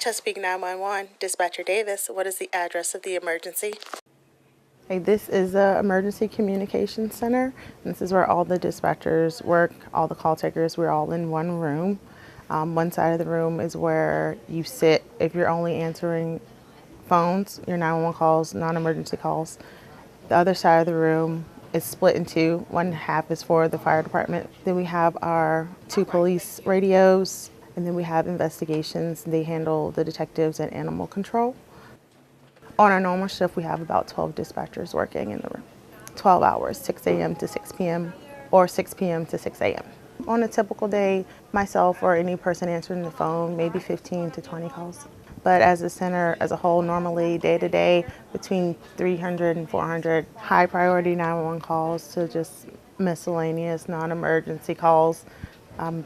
Chesapeake 911, Dispatcher Davis, what is the address of the emergency? Hey, this is the Emergency Communications Center. This is where all the dispatchers work, all the call takers. We're all in one room. One side of the room is where you sit if you're only answering phones, your 911 calls, non-emergency calls. The other side of the room is split in two. One half is for the fire department. Then we have our 2 police radios, and then we have investigations. They handle the detectives and animal control. On our normal shift, we have about 12 dispatchers working in the room. 12 hours, 6 a.m. to 6 p.m. or 6 p.m. to 6 a.m. On a typical day, myself or any person answering the phone, maybe 15 to 20 calls. But as a center as a whole, normally day to day, between 300 and 400 high priority 911 calls to just miscellaneous non-emergency calls,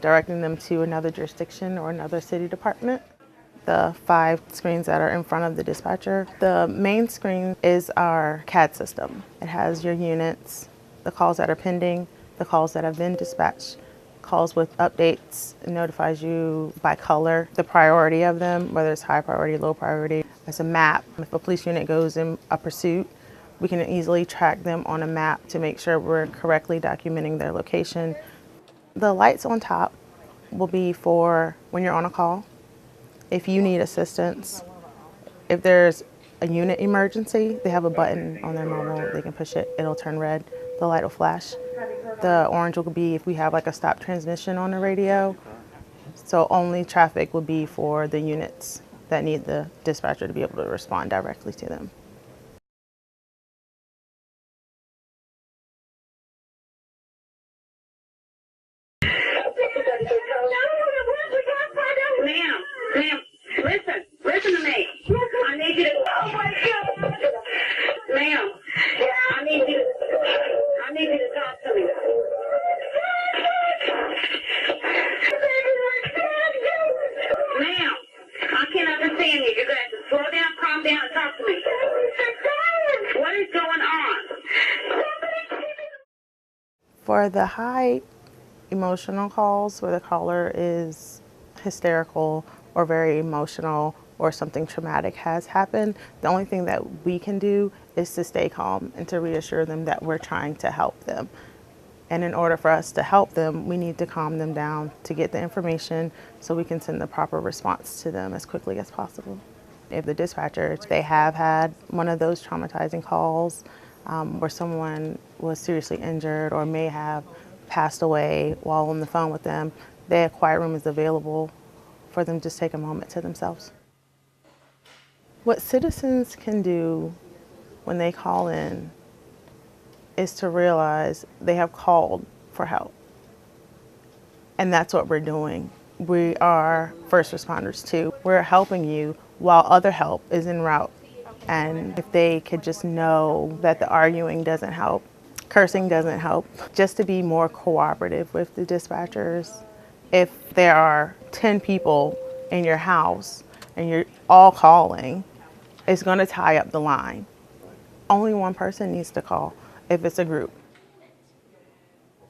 directing them to another jurisdiction or another city department. The 5 screens that are in front of the dispatcher. The main screen is our CAD system. It has your units, the calls that are pending, the calls that have been dispatched, calls with updates. It notifies you by color, the priority of them, whether it's high priority, low priority. There's a map. If a police unit goes in a pursuit, we can easily track them on a map to make sure we're correctly documenting their location. The lights on top will be for when you're on a call. If you need assistance, if there's a unit emergency, they have a button on their mobile. They can push it, it'll turn red, the light will flash. The orange will be if we have like a stop transmission on the radio. So only traffic will be for the units that need the dispatcher to be able to respond directly to them. Ma'am, listen to me. I need you to, oh my God. Ma'am, I need you to talk to me. Ma'am, I can't understand you. You're going to have to slow down, calm down, and talk to me. What is going on? For the high emotional calls where the caller is hysterical or very emotional or something traumatic has happened, the only thing that we can do is to stay calm and to reassure them that we're trying to help them. And in order for us to help them, we need to calm them down to get the information so we can send the proper response to them as quickly as possible. If the dispatchers, they have had one of those traumatizing calls where someone was seriously injured or may have passed away while on the phone with them, their quiet room is available for them to just take a moment to themselves. What citizens can do when they call in is to realize they have called for help. And that's what we're doing. We are first responders too. We're helping you while other help is en route. And if they could just know that the arguing doesn't help, cursing doesn't help, just to be more cooperative with the dispatchers. If there are 10 people in your house and you're all calling, it's going to tie up the line. Only one person needs to call if it's a group.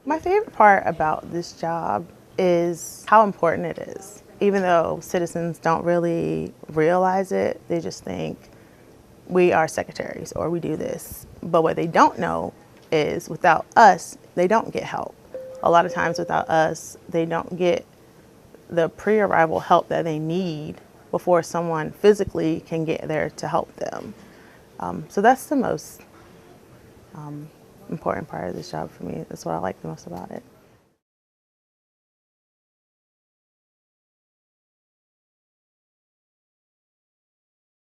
My favorite part about this job is how important it is. Even though citizens don't really realize it, they just think we are secretaries or we do this. But what they don't know is without us, they don't get help. A lot of times without us, they don't get the pre-arrival help that they need before someone physically can get there to help them. So that's the most important part of this job for me. That's what I like the most about it.